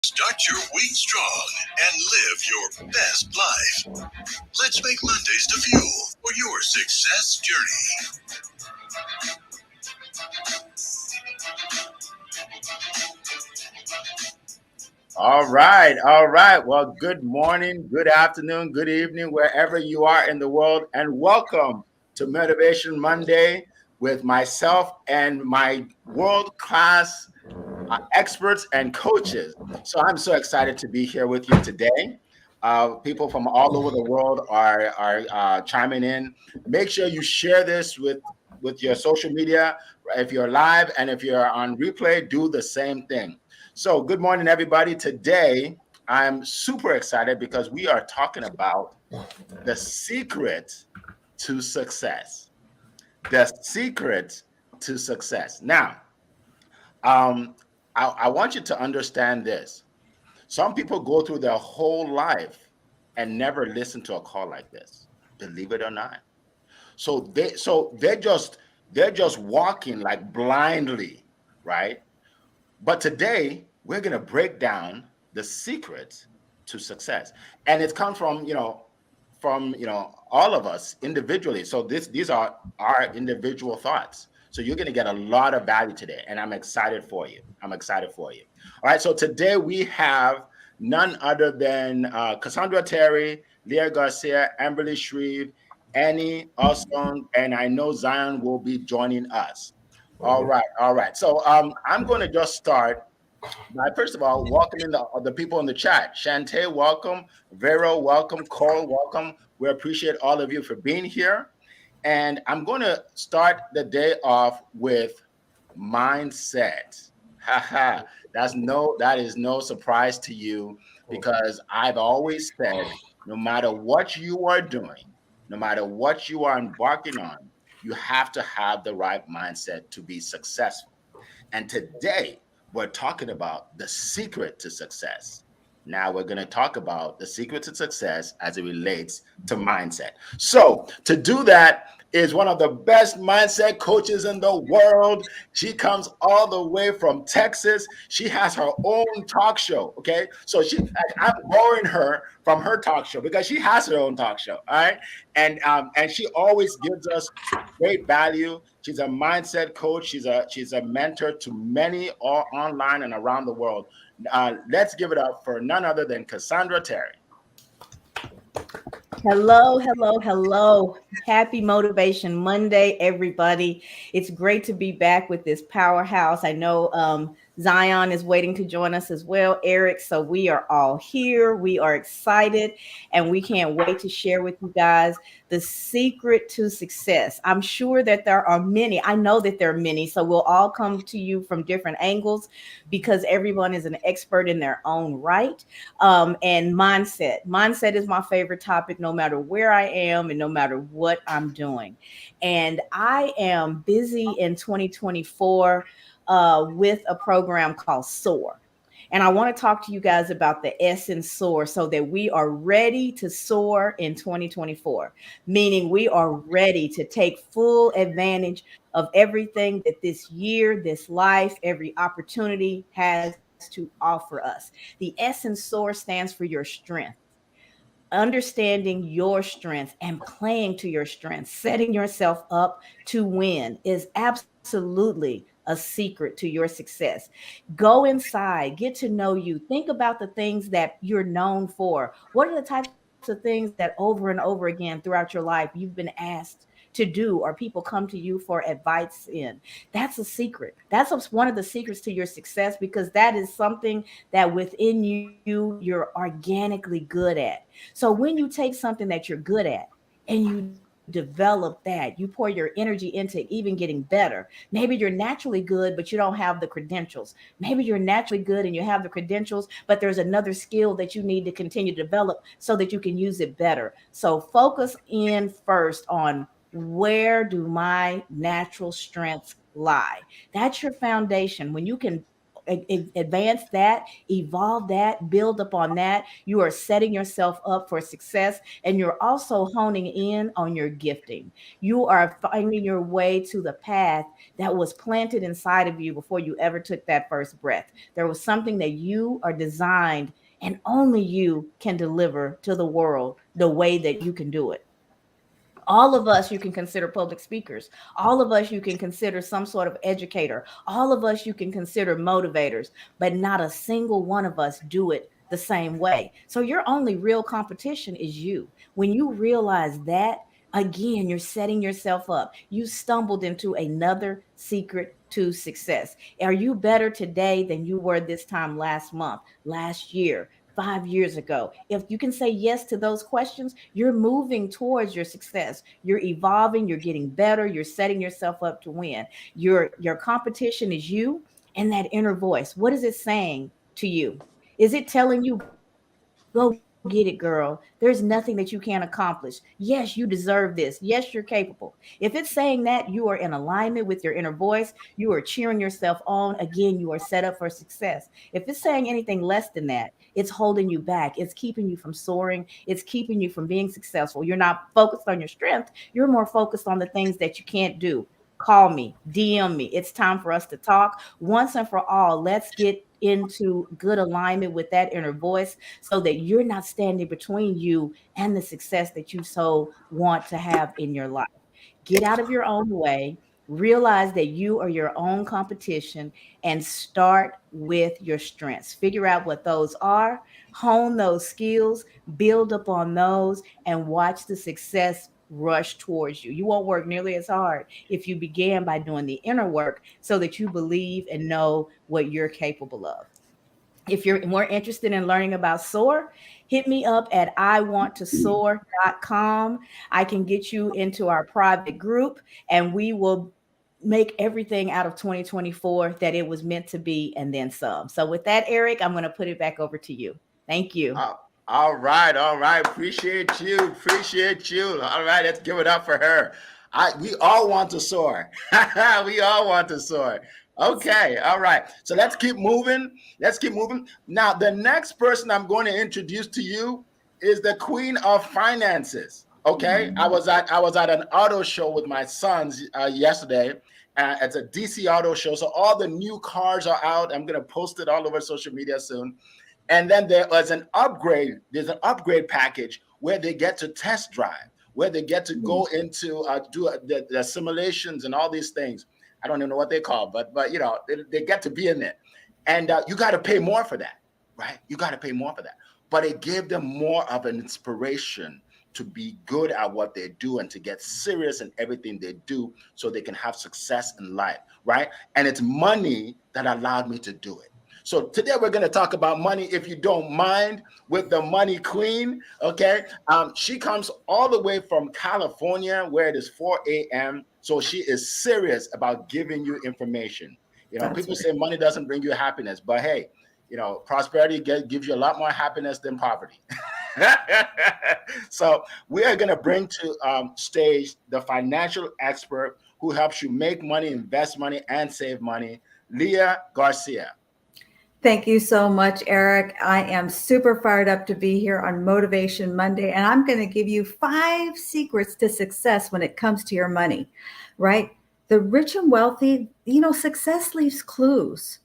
Start your week strong and live your best life. Let's make Mondays the fuel for your success journey. All right, all right. Well, good morning, good afternoon, good evening, wherever you are in the world, and welcome to Motivation Monday with myself and my world-class experts and coaches. So I'm so excited to be here with you today. People from all over the world are chiming in. Make sure you share this with your social media. If you're live and if you're on replay, do the same thing. So good morning, everybody. Today I'm super excited because we are talking about the secret to success. The secret to success. Now, um, I want you to understand this. Some people go through their whole life and never listen to a call like this, believe it or not. So they're just walking like blindly, right? But today we're gonna break down the secret to success, and it comes from all of us individually. So these are our individual thoughts. So you're gonna get a lot of value today, and I'm excited for you. I'm excited for you. All right. So today we have none other than Cassandra Terry, Leah Garcia, Amberly Shreve, Annie Austin, and I know Zion will be joining us. All right, all right. So I'm going to just start by first of all welcoming the people in the chat. Shantae, welcome. Vero, welcome. Cole, welcome. We appreciate all of you for being here. And I'm going to start the day off with mindset. Haha. That is no surprise to you because I've always said no matter what you are doing, no matter what you are embarking on, you have to have the right mindset to be successful. And today we're talking about the secret to success. Now we're going to talk about the secret to success as it relates to mindset. So, to do that is one of the best mindset coaches in the world. She comes all the way from Texas. She has her own talk show. Okay. So I'm borrowing her from her talk show because she has her own talk show. All right. And she always gives us great value. She's a mindset coach. She's a mentor to many all online and around the world. Let's give it up for none other than Cassandra Terry. Hello, hello, hello. Happy Motivation Monday, everybody. It's great to be back with this powerhouse. I know Zion is waiting to join us as well, Eric. So we are all here. We are excited and we can't wait to share with you guys the secret to success. I'm sure that there are many. I know that there are many. So we'll all come to you from different angles because everyone is an expert in their own right. And mindset. Mindset is my favorite topic, no matter where I am and no matter what I'm doing. And I am busy in 2024 with a program called SOAR. And I want to talk to you guys about the S in SOAR so that we are ready to soar in 2024, meaning we are ready to take full advantage of everything that this year, this life, every opportunity has to offer us. The S in SOAR stands for your strength. Understanding your strengths and playing to your strengths, setting yourself up to win is absolutely a secret to your success. Go inside, get to know you, think about the things that you're known for. What are the types of things that over and over again throughout your life you've been asked to do or people come to you for advice in? That's a secret. One of the secrets to your success because that is something that within you're organically good at. So when you take something that you're good at and you develop that, you pour your energy into even getting better. Maybe you're naturally good, but you don't have the credentials. Maybe you're naturally good and you have the credentials, but there's another skill that you need to continue to develop so that you can use it better. So focus in first on where do my natural strengths lie? That's your foundation. When you can advance that, evolve that, build upon that. You are setting yourself up for success, and you're also honing in on your gifting. You are finding your way to the path that was planted inside of you before you ever took that first breath. There was something that you are designed, and only you can deliver to the world the way that you can do it. All of us you can consider public speakers. All of us you can consider some sort of educator. All of us you can consider motivators, but not a single one of us do it the same way. So your only real competition is you. When you realize that, again, you're setting yourself up. You stumbled into another secret to success. Are you better today than you were this time last month, last year, 5 years ago? If you can say yes to those questions, you're moving towards your success. You're evolving, you're getting better, you're setting yourself up to win. Your competition is you and that inner voice. What is it saying to you? Is it telling you, go get it, girl? There's nothing that you can't accomplish. Yes, you deserve this. Yes, you're capable. If it's saying that, you are in alignment with your inner voice. You are cheering yourself on. Again, you are set up for success. If it's saying anything less than that, it's holding you back. It's keeping you from soaring. It's keeping you from being successful. You're not focused on your strength. You're more focused on the things that you can't do. Call me, DM me. It's time for us to talk once and for all. Let's get into good alignment with that inner voice so that you're not standing between you and the success that you so want to have in your life. Get out of your own way. Realize that you are your own competition and start with your strengths. Figure out what those are, hone those skills, build upon those, and watch the success rush towards you. You won't work nearly as hard if you began by doing the inner work so that you believe and know what you're capable of. If you're more interested in learning about SOAR, hit me up at iwanttosoar.com. I can get you into our private group, and we will make everything out of 2024 that it was meant to be and then some. So with that, Eric, I'm going to put it back over to you. Thank you. All right. Appreciate you. All right, let's give it up for her. We all want to soar. We all want to soar. Okay, all right. So let's keep moving. Now, the next person I'm going to introduce to you is the queen of finances. Okay, I was at an auto show with my sons yesterday. It's a DC auto show, so all the new cars are out. I'm going to post it all over social media soon. And then there was an upgrade. There's an upgrade package where they get to test drive, where they get to go into do the simulations and all these things. I don't even know what they call, but you know, they get to be in it. And you got to pay more for that, right? You got to pay more for that. But it gave them more of an inspiration to be good at what they do and to get serious in everything they do so they can have success in life, right? And it's money that allowed me to do it. So today we're going to talk about money, if you don't mind, with the money queen, okay? She comes all the way from California, where it is 4 a.m., so she is serious about giving you information. You know, people say money doesn't bring you happiness, but hey, you know, prosperity gives you a lot more happiness than poverty. So we are going to bring to stage the financial expert who helps you make money, invest money, and save money, Leah Garcia. Thank you so much, Eric. I am super fired up to be here on Motivation Monday, and I'm going to give you 5 secrets to success when it comes to your money, right? The rich and wealthy, you know, success leaves clues.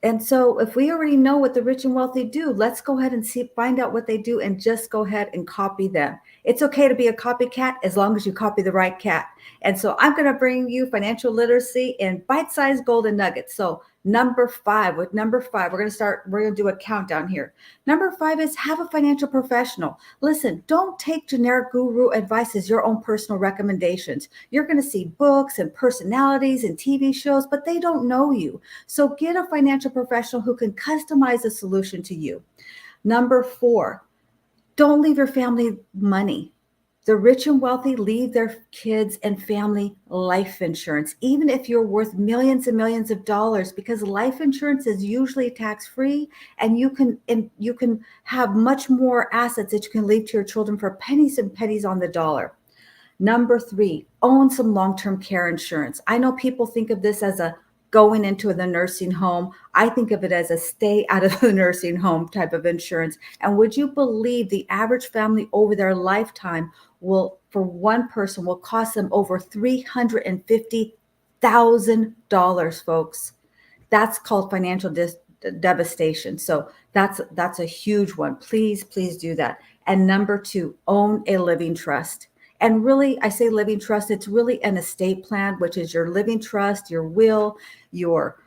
And so if we already know what the rich and wealthy do, let's go ahead and find out what they do and just go ahead and copy them. It's okay to be a copycat as long as you copy the right cat. And so I'm going to bring you financial literacy in bite-sized golden nuggets. So number 5, we're going to do a countdown here. Number 5 is have a financial professional. Listen, don't take generic guru advice as your own personal recommendations. You're going to see books and personalities and TV shows, but they don't know you. So get a financial professional who can customize a solution to you. Number 4, don't leave your family money. The rich and wealthy leave their kids and family life insurance, even if you're worth millions and millions of dollars, because life insurance is usually tax-free, and you can have much more assets that you can leave to your children for pennies and pennies on the dollar. Number 3, own some long-term care insurance. I know people think of this as a going into the nursing home. I think of it as a stay out of the nursing home type of insurance. And would you believe the average family over their lifetime will, for one person, will cost them over $350,000, folks. That's called financial devastation. So that's a huge one. Please do that. And number 2, own a living trust. And really, I say living trust, it's really an estate plan, which is your living trust, your will, your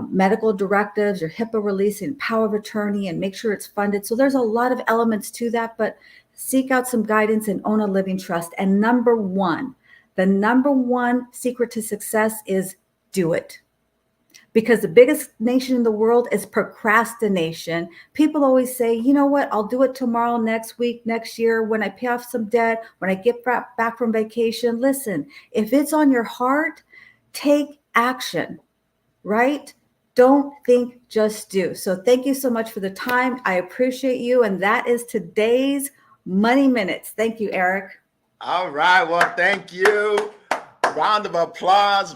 medical directives, your HIPAA release and power of attorney, and make sure it's funded. So there's a lot of elements to that, but seek out some guidance and own a living trust. And the number one secret to success is do it. Because the biggest nation in the world is procrastination. People always say, you know what, I'll do it tomorrow, next week, next year, when I pay off some debt, when I get back from vacation. Listen, if it's on your heart, take action, right? Don't think, just do. So thank you so much for the time. I appreciate you. And that is today's Money Minutes. Thank you, Eric. All right. Well, thank you. Round of applause.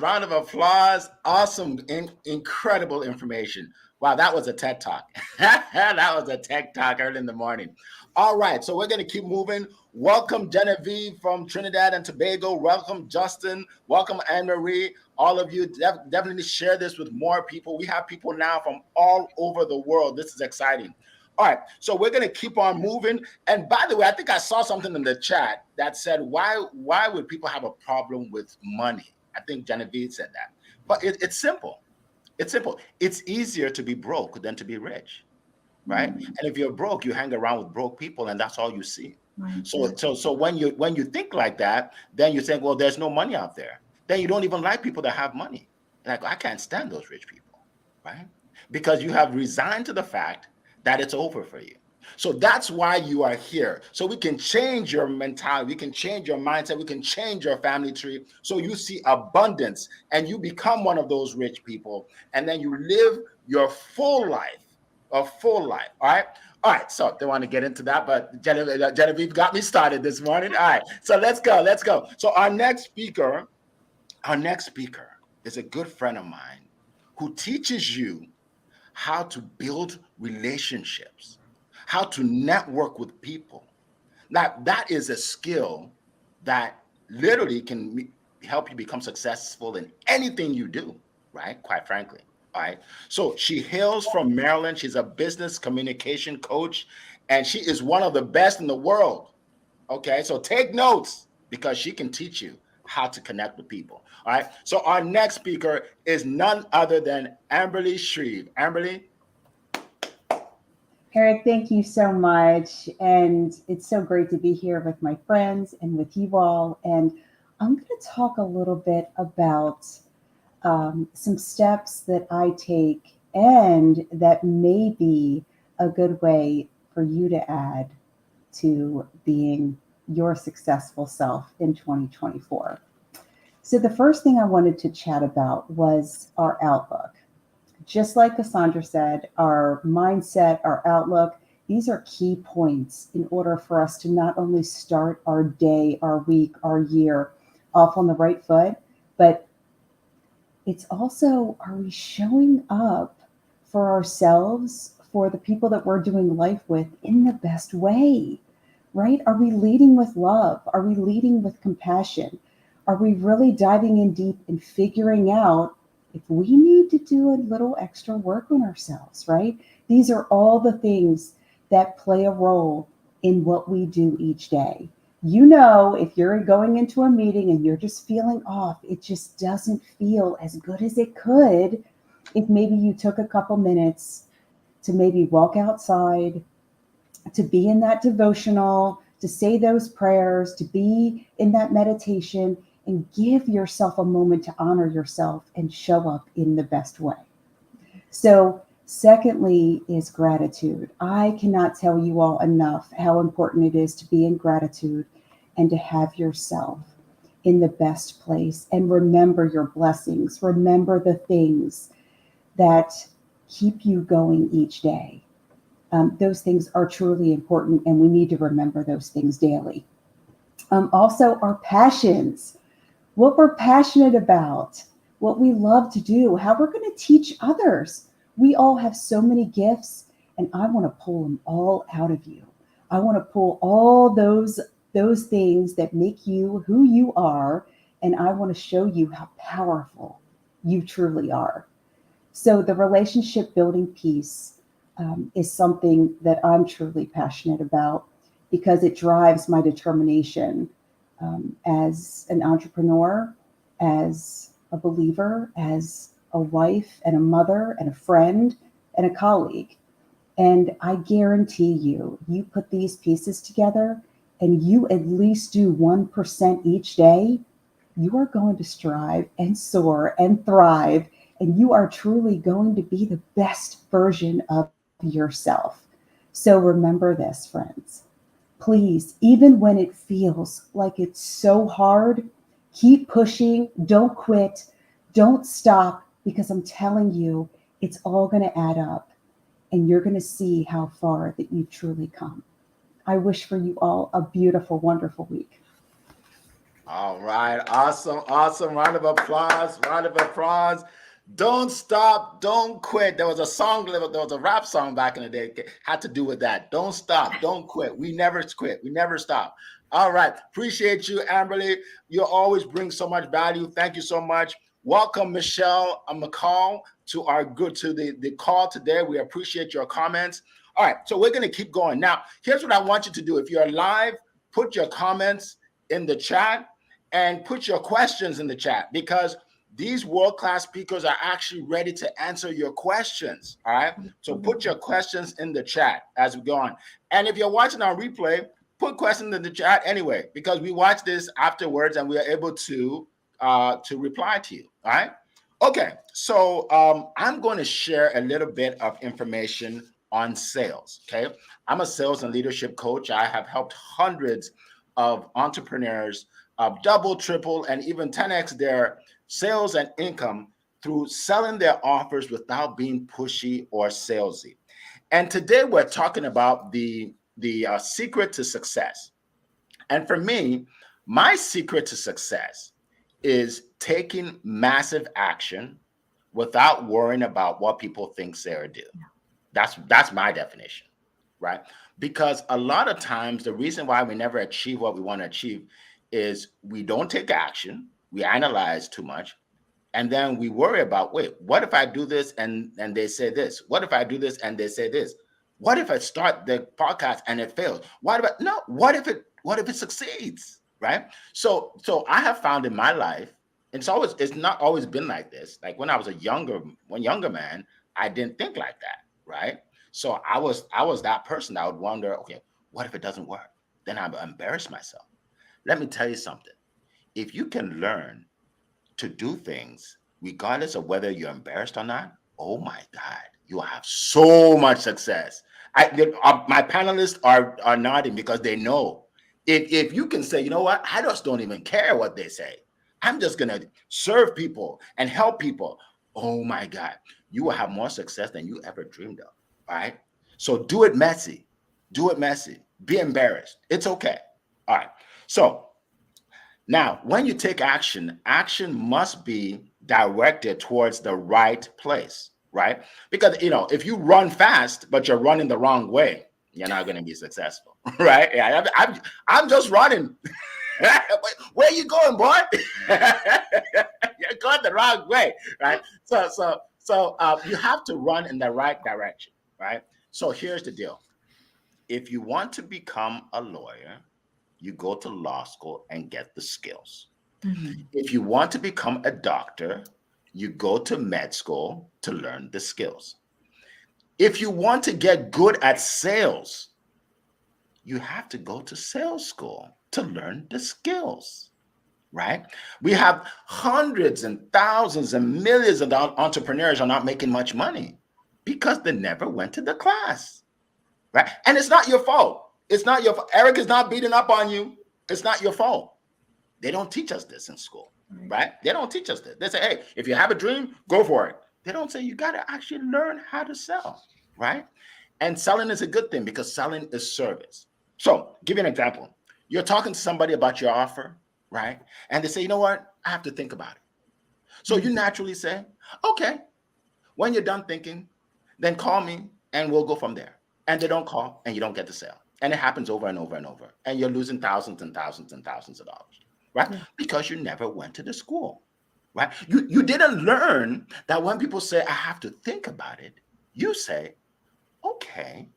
Awesome. Incredible information. Wow, that was a TED Talk. That was a TED Talk early in the morning. All right, so we're going to keep moving. Welcome, Genevieve from Trinidad and Tobago. Welcome, Justin. Welcome, Anne-Marie. All of you, definitely share this with more people. We have people now from all over the world. This is exciting. All right, so we're going to keep on moving. And by the way, I think I saw something in the chat that said, why would people have a problem with money? I think Genevieve said that. But it's simple. It's simple. It's easier to be broke than to be rich, right? Mm-hmm. And if you're broke, you hang around with broke people, and that's all you see. Right. So when you think like that, then you think, well, there's no money out there. Then you don't even like people that have money. Like, I can't stand those rich people, right? Because you have resigned to the fact that it's over for you. So that's why you are here. So we can change your mentality, we can change your mindset, we can change your family tree. So you see abundance and you become one of those rich people. And then you live your full life, a full life. All right. All right. So they want to get into that, but Genevieve got me started this morning. All right. So let's go. So our next speaker is a good friend of mine who teaches you how to build relationships, how to network with people. Now, that is a skill that literally can help you become successful in anything you do, right? Quite frankly, all right? So she hails from Maryland. She's a business communication coach, and she is one of the best in the world, okay? So take notes because she can teach you how to connect with people. All right. So our next speaker is none other than Amberly Shreve. Amberly. Eric, thank you so much. And it's so great to be here with my friends and with you all. And I'm going to talk a little bit about some steps that I take and that may be a good way for you to add to being your successful self in 2024. So the first thing I wanted to chat about was our outlook. Just like Cassandra said, our mindset, our outlook, these are key points in order for us to not only start our day, our week, our year off on the right foot, but it's also, are we showing up for ourselves, for the people that we're doing life with in the best way, right? Are we leading with love? Are we leading with compassion? Are we really diving in deep and figuring out if we need to do a little extra work on ourselves, right? These are all the things that play a role in what we do each day. You know, if you're going into a meeting and you're just feeling off, it just doesn't feel as good as it could if maybe you took a couple minutes to maybe walk outside, to be in that devotional, to say those prayers, to be in that meditation, and give yourself a moment to honor yourself and show up in the best way. So secondly is gratitude. I cannot tell you all enough how important it is to be in gratitude and to have yourself in the best place and remember your blessings. Remember the things that keep you going each day. Those things are truly important, and we need to remember those things daily. Also, our passions, what we're passionate about, what we love to do, how we're going to teach others. We all have so many gifts, and I want to pull them all out of you. I want to pull all those things that make you who you are, and I want to show you how powerful you truly are. So the relationship building piece is something that I'm truly passionate about because it drives my determination as an entrepreneur, as a believer, as a wife and a mother and a friend and a colleague. And I guarantee you, you put these pieces together and you at least do 1% each day, you are going to strive and soar and thrive. And you are truly going to be the best version of yourself. So remember this, friends. Please, even when it feels like it's so hard, keep pushing. Don't quit. Don't stop, because I'm telling you, it's all going to add up and you're going to see how far that you've truly come. I wish for you all a beautiful, wonderful week. All right. Awesome. Awesome. Round of applause. Round of applause. Don't stop. Don't quit. There was a song, there was a rap song back in the day, had to do with that. Don't stop. Don't quit. We never quit. We never stop. All right. Appreciate you, Amberly. You always bring so much value. Thank you so much. Welcome, Michelle McCall, to the call today. We appreciate your comments. All right. So we're going to keep going. Now, here's what I want you to do. If you're live, put your comments in the chat and put your questions in the chat, because these world-class speakers are actually ready to answer your questions. All right. So put your questions in the chat as we go on. And if you're watching on replay, put questions in the chat anyway, because we watch this afterwards and we are able to reply to you. All right. Okay. So I'm going to share a little bit of information on sales. Okay. I'm a sales and leadership coach. I have helped hundreds of entrepreneurs double, triple, and even 10x their sales and income through selling their offers without being pushy or salesy. And today we're talking about the secret to success. And for me, my secret to success is taking massive action without worrying about what people think, say, or do. That's my definition, right? Because a lot of times the reason why we never achieve what we want to achieve is we don't take action. We analyze too much, and then we worry about, wait, what if I do this and they say this? What if I do this and they say this? What if I start the podcast and it fails? What if it succeeds? Right? So I have found in my life, it's not always been like this. Like when I was a younger man, I didn't think like that, right? So I was that person that would wonder, okay, what if it doesn't work? Then I embarrass myself. Let me tell you something. If you can learn to do things regardless of whether you're embarrassed or not, oh my God, you will have so much success. My panelists are nodding because they know. If you can say, you know what, I just don't even care what they say. I'm just going to serve people and help people. Oh my God, you will have more success than you ever dreamed of, right? So do it messy. Do it messy. Be embarrassed. It's okay. All right. So now, when you take action, action must be directed towards the right place, right? Because, if you run fast, but you're running the wrong way, you're not going to be successful, right? Yeah, I'm just running. Where you going, boy? You're going the wrong way, right? So you have to run in the right direction, right? So here's the deal. If you want to become a lawyer, you go to law school and get the skills. Mm-hmm. If you want to become a doctor, you go to med school to learn the skills. If you want to get good at sales, you have to go to sales school to learn the skills, right? We have hundreds and thousands and millions of entrepreneurs are not making much money because they never went to the class, right? And it's not your fault. It's not your fault. Eric is not beating up on you. It's not your fault. They don't teach us this in school, right? They don't teach us this. They say, hey, if you have a dream, go for it. They don't say you got to actually learn how to sell, right? And selling is a good thing because selling is service. So give you an example. You're talking to somebody about your offer, right? And they say, you know what? I have to think about it. So you naturally say, okay, when you're done thinking, then call me and we'll go from there. And they don't call and you don't get the sale. And it happens over and over and over. And you're losing thousands and thousands and thousands of dollars, right? Yeah. Because you never went to the school, right? You didn't learn that when people say, I have to think about it, you say, okay,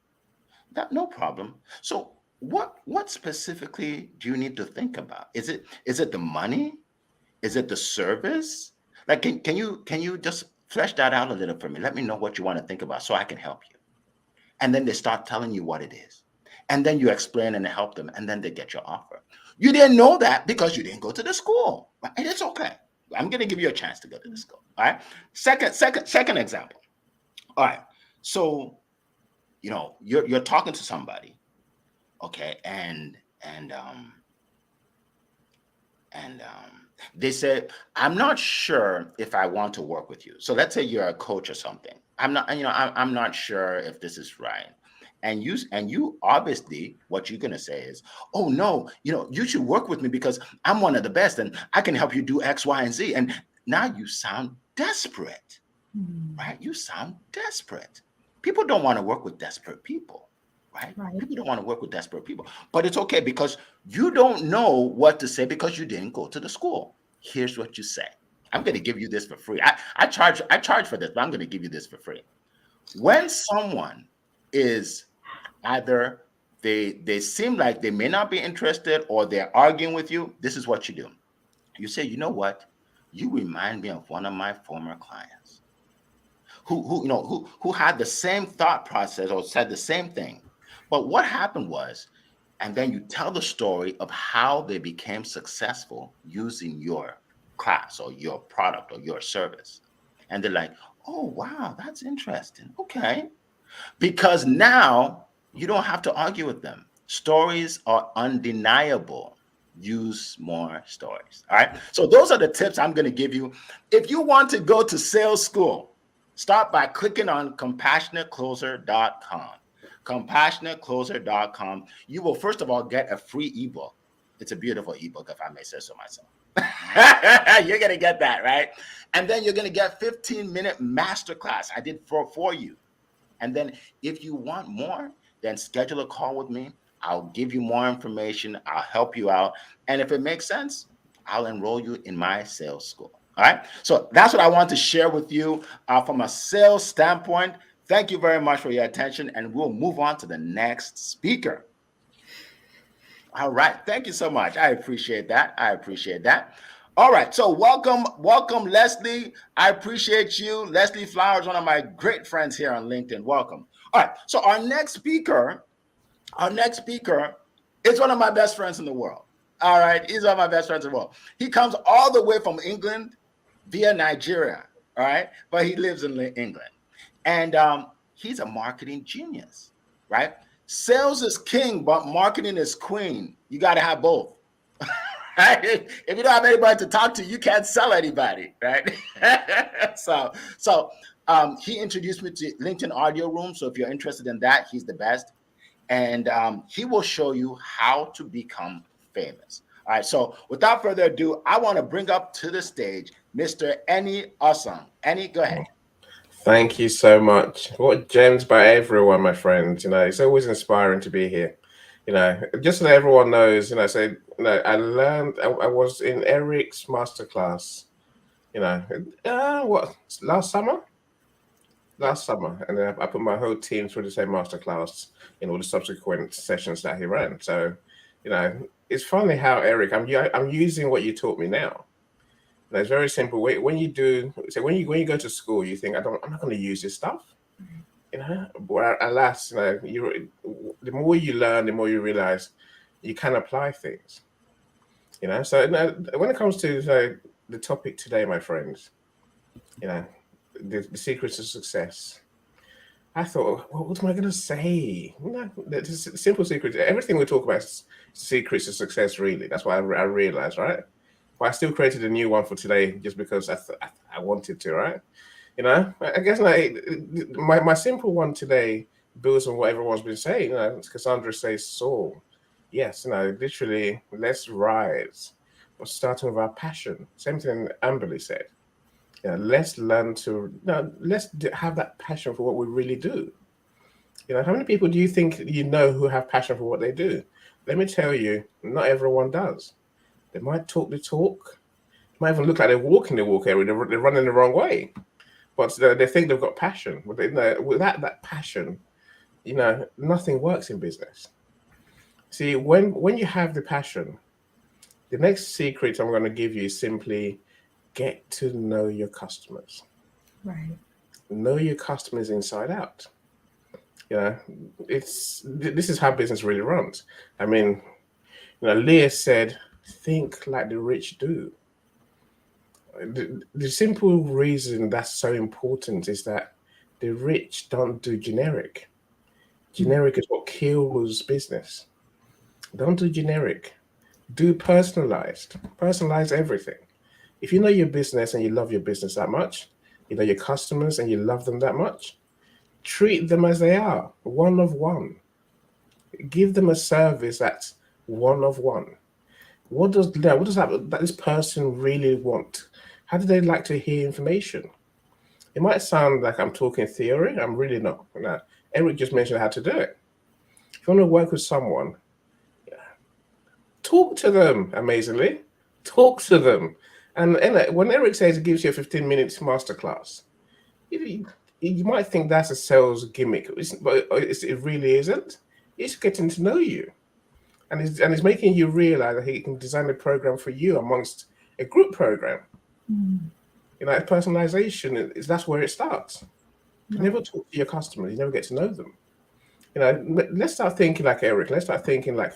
that no problem. So what specifically do you need to think about? Is it the money? Is it the service? Like, can you just flesh that out a little for me? Let me know what you want to think about so I can help you. And then they start telling you what it is. And then you explain and help them, and then they get your offer. You didn't know that because you didn't go to the school. Right? And it's okay. I'm going to give you a chance to go to the school. All right. Second example. All right. So, you're talking to somebody, okay, and they said, I'm not sure if I want to work with you. So let's say you're a coach or something. I'm not sure if this is right. And you obviously, what you're gonna say is, oh no, you should work with me because I'm one of the best and I can help you do X, Y, and Z. And now you sound desperate, right? You sound desperate. People don't want to work with desperate people, right? People don't want to work with desperate people. But it's okay because you don't know what to say because you didn't go to the school. Here's what you say. I'm going to give you this for free. I charge for this, but I'm going to give you this for free. When someone is either they seem like they may not be interested or they're arguing with you, this is what you do. You say, you know what? You remind me of one of my former clients who had the same thought process or said the same thing. But what happened was, and then you tell the story of how they became successful using your class or your product or your service. And they're like, oh, wow, that's interesting. Okay. Because now you don't have to argue with them. Stories are undeniable. Use more stories. All right. So those are the tips I'm going to give you. If you want to go to sales school, start by clicking on CompassionateCloser.com. CompassionateCloser.com. You will, first of all, get a free ebook. It's a beautiful ebook, if I may say so myself. You're going to get that, right? And then you're going to get 15-minute masterclass I did for you. And then if you want more, then schedule a call with me. I'll give you more information. I'll help you out. And if it makes sense, I'll enroll you in my sales school. All right. So that's what I want to share with you from a sales standpoint. Thank you very much for your attention. And we'll move on to the next speaker. All right. Thank you so much. I appreciate that. All right. So welcome, Leslie. I appreciate you. Leslie Flowers, one of my great friends here on LinkedIn. Welcome. All right. So our next speaker is one of my best friends in the world. All right. He's one of my best friends in the world. He comes all the way from England via Nigeria. All right. But he lives in England. And he's a marketing genius, right? Sales is king, but marketing is queen. You got to have both. Right? If you don't have anybody to talk to, you can't sell anybody, right? So he introduced me to LinkedIn Audio Room. So if you're interested in that, he's the best. And he will show you how to become famous. All right. So without further ado, I want to bring up to the stage Mr. Eni Osong. Eni, go ahead. Thank you so much. What gems by everyone, my friends. It's always inspiring to be here. Just so that everyone knows, I learned, I was in Eric's masterclass, last summer? Last summer. And then I put my whole team through the same masterclass in all the subsequent sessions that he ran. So, it's funny how, Eric, I'm using what you taught me now. It's very simple. When you go to school, you think, I'm not going to use this stuff. But alas, the more you learn, the more you realize you can apply things. So when it comes to the topic today, my friends, the secrets of success. I thought, what am I going to say? The simple secret. Everything we talk about is secrets of success. Really, that's what I realized, right? But I still created a new one for today just because I wanted to, right? I guess my simple one today builds on what everyone's been saying. Cassandra says soul. Yes, literally, let's rise. But starting with our passion. Same thing Amberly said. Let's learn to, have that passion for what we really do. How many people do you think who have passion for what they do? Let me tell you, not everyone does. They might talk the talk, might even look like they're walking the walk area, they're running the wrong way, but they think they've got passion. But without that passion, nothing works in business. See, when you have the passion, the next secret I'm going to give you is simply get to know your customers. Right. Know your customers inside out. This is how business really runs. I mean, Leah said, think like the rich do. The simple reason that's so important is that the rich don't do generic. Generic is what kills business. Don't do generic. Do personalized. Personalize everything. If you know your business and you love your business that much, you know your customers and you love them that much, treat them as they are, one of one. Give them a service that's one of one. What does this person really want? How do they like to hear information? It might sound like I'm talking theory. I'm really not. No. Eric just mentioned how to do it. If you want to work with someone, talk to them. Amazingly, talk to them. And when Eric says he gives you a 15-minute masterclass, you might think that's a sales gimmick, but it really isn't. It's getting to know you, and it's making you realize that he can design a program for you amongst a group program. Personalization that's where it starts. You never talk to your customers. You never get to know them. Let's start thinking like Eric. Let's start thinking like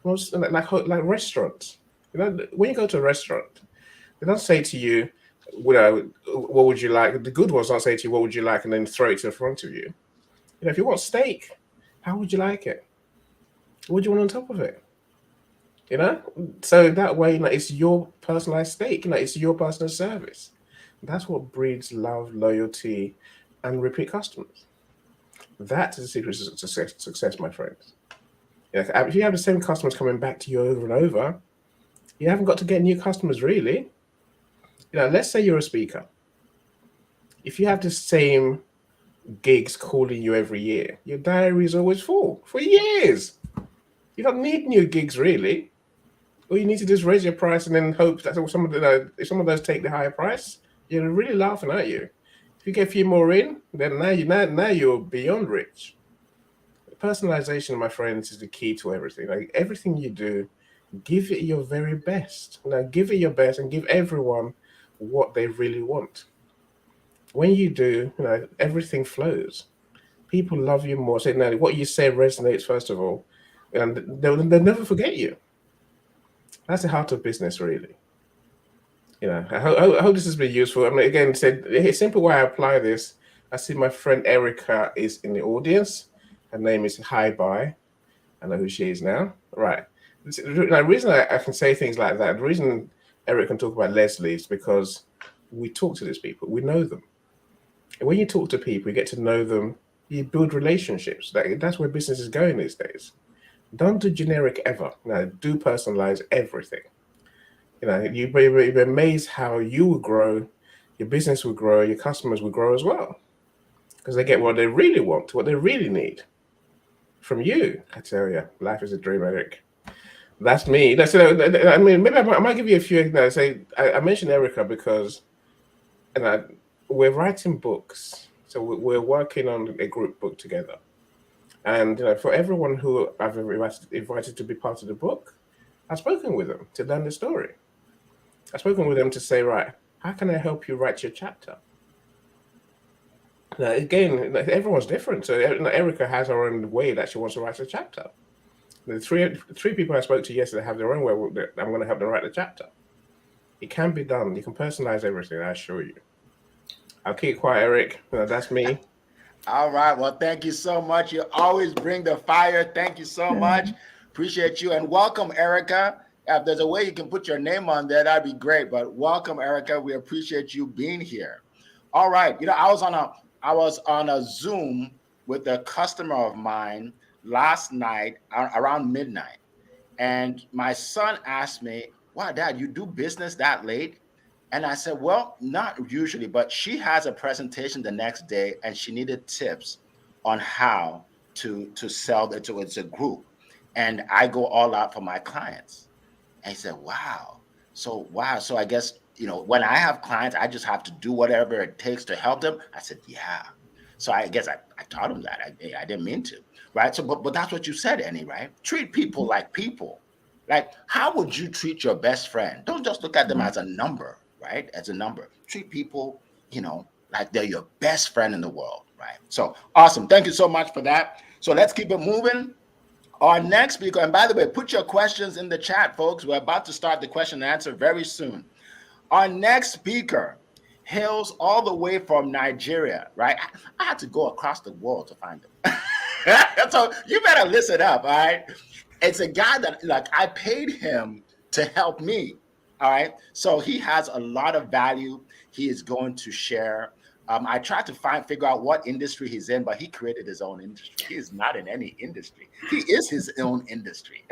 restaurants. When you go to a restaurant, they don't say to you, what would you like? The good ones don't say to you, what would you like? And then throw it in front of you. If you want steak, how would you like it? What do you want on top of it? So that way, it's your personalized steak. It's your personal service. That's what breeds love, loyalty, and repeat customers. That is the secret to success, my friends. If you have the same customers coming back to you over and over, you haven't got to get new customers, really. Let's say you're a speaker. If you have the same gigs calling you every year, your diary is always full for years. You don't need new gigs, really. All you need to do is raise your price and then hope that if some of those take the higher price, you're really laughing at you. If you get a few more in, then now you're beyond rich. Personalization, my friends, is the key to everything. Everything you do, give it your very best. Give it your best and give everyone what they really want. When you do, everything flows. People love you more. So what you say resonates, first of all, and they'll never forget you. That's the heart of business, really. I hope this has been useful. I mean, again, a simple way I apply this. I see my friend Erica is in the audience. Her name is Hi Bye. I know who she is now. Right. The reason I can say things like that, the reason Eric can talk about Leslie is because we talk to these people. We know them. And when you talk to people, you get to know them. You build relationships. That's where business is going these days. Don't do generic ever. Do personalize everything. You'd be amazed how you will grow, your business will grow, your customers will grow as well. Because they get what they really want, what they really need from you. I tell you, life is a dream, Eric. That's me. Maybe I might give you a few. I mentioned Erica because we're writing books. So we're working on a group book together. And for everyone who I've invited to be part of the book, I've spoken with them to learn the story. I've spoken with them to say, right, how can I help you write your chapter? Now, again, everyone's different. So Erica has her own way that she wants to write a chapter. The three people I spoke to yesterday have their own way. I'm going to help them write the chapter. It can be done. You can personalize everything, I assure you. I'll keep quiet, Eric. That's me. All right. Well, thank you so much. You always bring the fire. Thank you so much. Appreciate you. And welcome, Erica. If there's a way you can put your name on there, that'd be great. But welcome, Erica. We appreciate you being here. All right. I was on a Zoom with a customer of mine last night around midnight. And my son asked me, wow, Dad, you do business that late? And I said, well, not usually, but she has a presentation the next day and she needed tips on how to sell it to, it's a group. And I go all out for my clients. And he said, wow. So I guess, when I have clients, I just have to do whatever it takes to help them. I said, yeah. So I guess I taught him that. I didn't mean to, right? So, but that's what you said, Annie, right? Treat people like people. Like, how would you treat your best friend? Don't just look at them as a number, right? As a number. Treat people, like they're your best friend in the world, right? So awesome. Thank you so much for that. So let's keep it moving. Our next speaker, and by the way, put your questions in the chat, folks. We're about to start the question and answer very soon. Our next speaker hails all the way from Nigeria, right? I had to go across the world to find him. So you better listen up, all right? It's a guy that, like, I paid him to help me, all right? So he has a lot of value he is going to share. I tried to figure out what industry he's in, but he created his own industry. He is not in any industry. He is his own industry.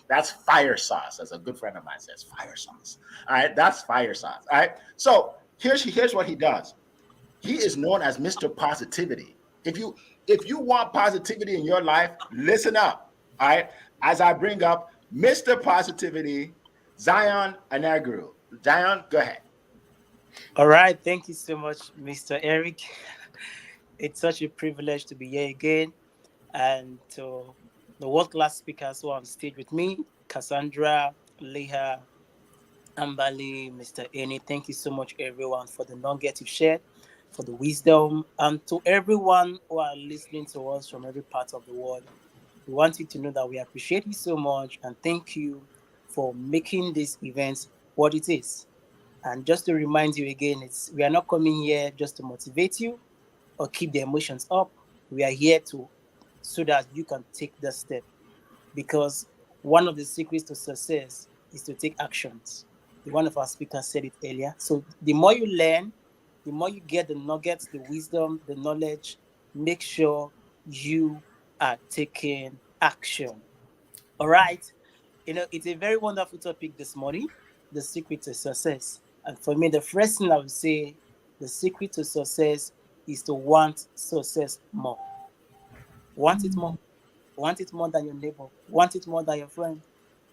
That's fire sauce, as a good friend of mine says, fire sauce. All right, that's fire sauce. All right, so here's what he does. He is known as Mr. Positivity. If you want positivity in your life, listen up. All right, as I bring up Mr. Positivity, Zion Anaguru. Zion, go ahead. All right. Thank you so much, Mr. Eric. It's such a privilege to be here again. And to the world-class speakers who are on stage with me, Cassandra, Leah, Ambali, Mr. Annie, thank you so much, everyone, for the nugget you shared, for the wisdom, and to everyone who are listening to us from every part of the world. We want you to know that we appreciate you so much, and thank you for making this event what it is. And just to remind you again, we are not coming here just to motivate you or keep the emotions up. We are here so that you can take the step. Because one of the secrets to success is to take actions. One of our speakers said it earlier. So the more you learn, the more you get the nuggets, the wisdom, the knowledge, make sure you are taking action. All right. It's a very wonderful topic this morning, the secret to success. And for me, the first thing I would say, the secret to success is to want success more. Want it more. Want it more than your neighbor. Want it more than your friend.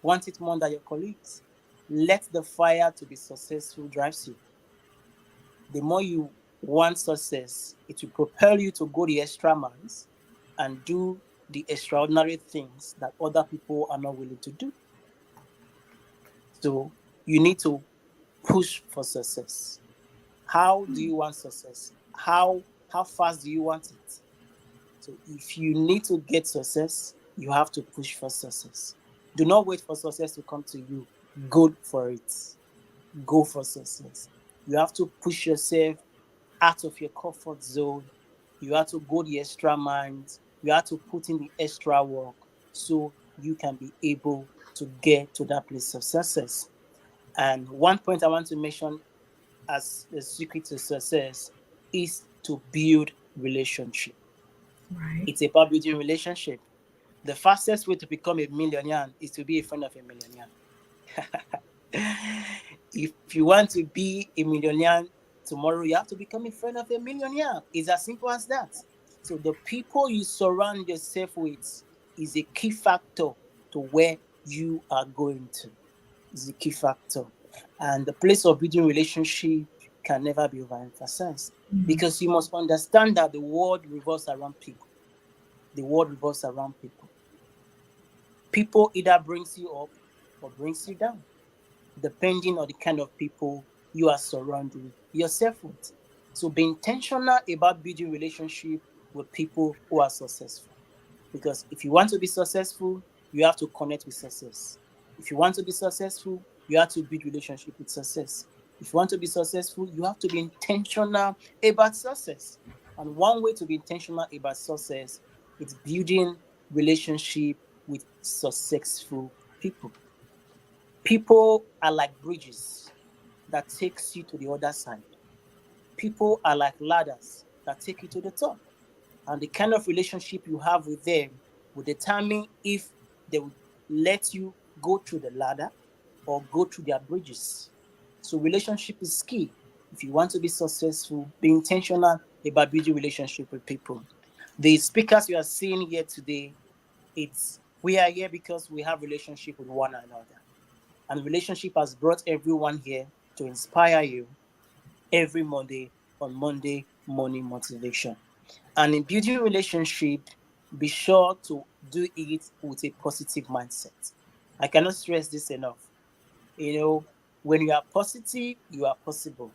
Want it more than your colleagues. Let the fire to be successful drive you. The more you want success, it will propel you to go the extra miles and do the extraordinary things that other people are not willing to do. So you need to push for success. How do you want success? How fast do you want it? So if you need to get success, you have to push for success. Do not wait for success to come to you. Go for it. Go for success. You have to push yourself out of your comfort zone. You have to go the extra miles. You have to put in the extra work so you can be able to get to that place of success. And one point I want to mention as the secret to success is to build relationship. Right. It's about building relationship. The fastest way to become a millionaire is to be a friend of a millionaire. If you want to be a millionaire tomorrow, you have to become a friend of a millionaire. It's as simple as that. So the people you surround yourself with is a key factor to where you are going to. Is a key factor. And the place of building relationship can never be overemphasized, because you must understand that the world revolves around people. The world revolves around people. People either brings you up or brings you down, depending on the kind of people you are surrounding yourself with. So be intentional about building relationship with people who are successful. Because if you want to be successful, you have to connect with success. If you want to be successful, you have to build relationship with success. If you want to be successful, you have to be intentional about success. And one way to be intentional about success is building relationship with successful people. People are like bridges that takes you to the other side. People are like ladders that take you to the top. And the kind of relationship you have with them will determine if they will let you go through the ladder or go through their bridges. So relationship is key. If you want to be successful, be intentional about building relationship with people. The speakers you are seeing here today, we are here because we have relationship with one another. And relationship has brought everyone here to inspire you every Monday on Monday Morning Motivation. And in building relationship, be sure to do it with a positive mindset. I cannot stress this enough. When you are positive, you are possible.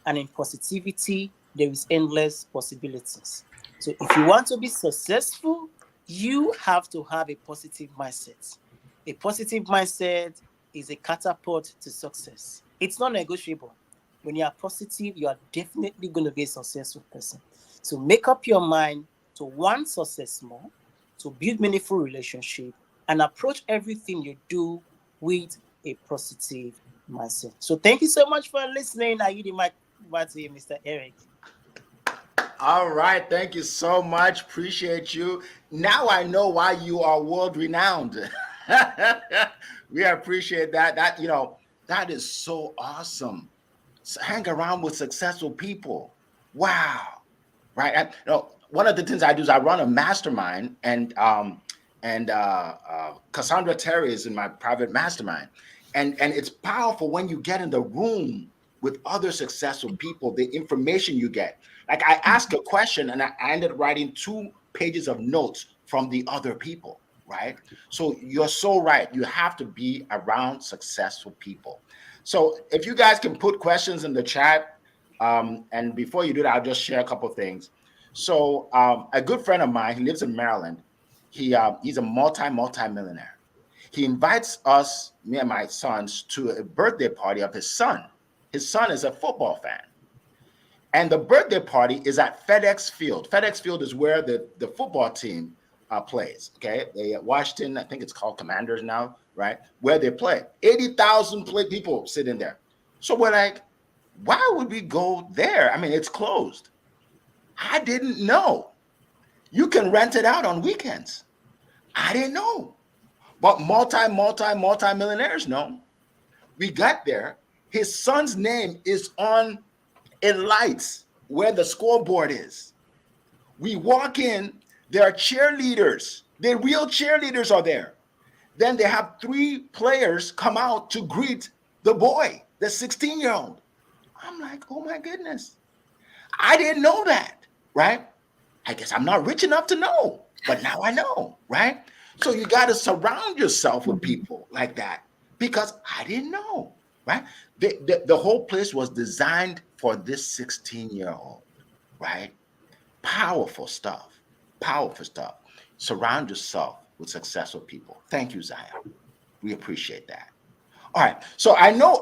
And in positivity, there is endless possibilities. So if you want to be successful, you have to have a positive mindset. A positive mindset is a catapult to success. It's not negotiable. When you are positive, you are definitely going to be a successful person. So make up your mind to want success more, to build meaningful relationship, and approach everything you do with a positive mindset. So thank you so much for listening. I give the mic back to you, Mr. Eric. All right, thank you so much. Appreciate you. Now I know why you are world renowned. We appreciate that. That is so awesome. So hang around with successful people. Wow. Right. One of the things I do is I run a mastermind, and Cassandra Terry is in my private mastermind, and it's powerful when you get in the room with other successful people. The information you get, like I ask a question and I ended up writing 2 pages of notes from the other people. Right. So you're so right. You have to be around successful people. So if you guys can put questions in the chat, and before you do that, I'll just share a couple of things. So a good friend of mine, he lives in Maryland. He's a multi-millionaire. He invites us, me and my sons, to a birthday party of his son. His son is a football fan. And the birthday party is at FedEx Field. FedEx Field is where the football team plays. Okay, Washington, I think it's called Commanders now, right? Where they play. 80,000 people sitting there. So we're like, why would we go there? I mean, it's closed. I didn't know. You can rent it out on weekends. I didn't know. But multi-millionaires know. We got there. His son's name is on in lights where the scoreboard is. We walk in, there are cheerleaders. The real cheerleaders are there. Then they have 3 players come out to greet the boy, the 16-year-old. I'm like, oh my goodness. I didn't know that, right? I guess I'm not rich enough to know, but now I know, right? So you got to surround yourself with people like that, because I didn't know, right? The whole place was designed for this 16-year-old, right? Powerful stuff. Surround yourself with successful people. Thank you, Zion. We appreciate that. All right. So I know,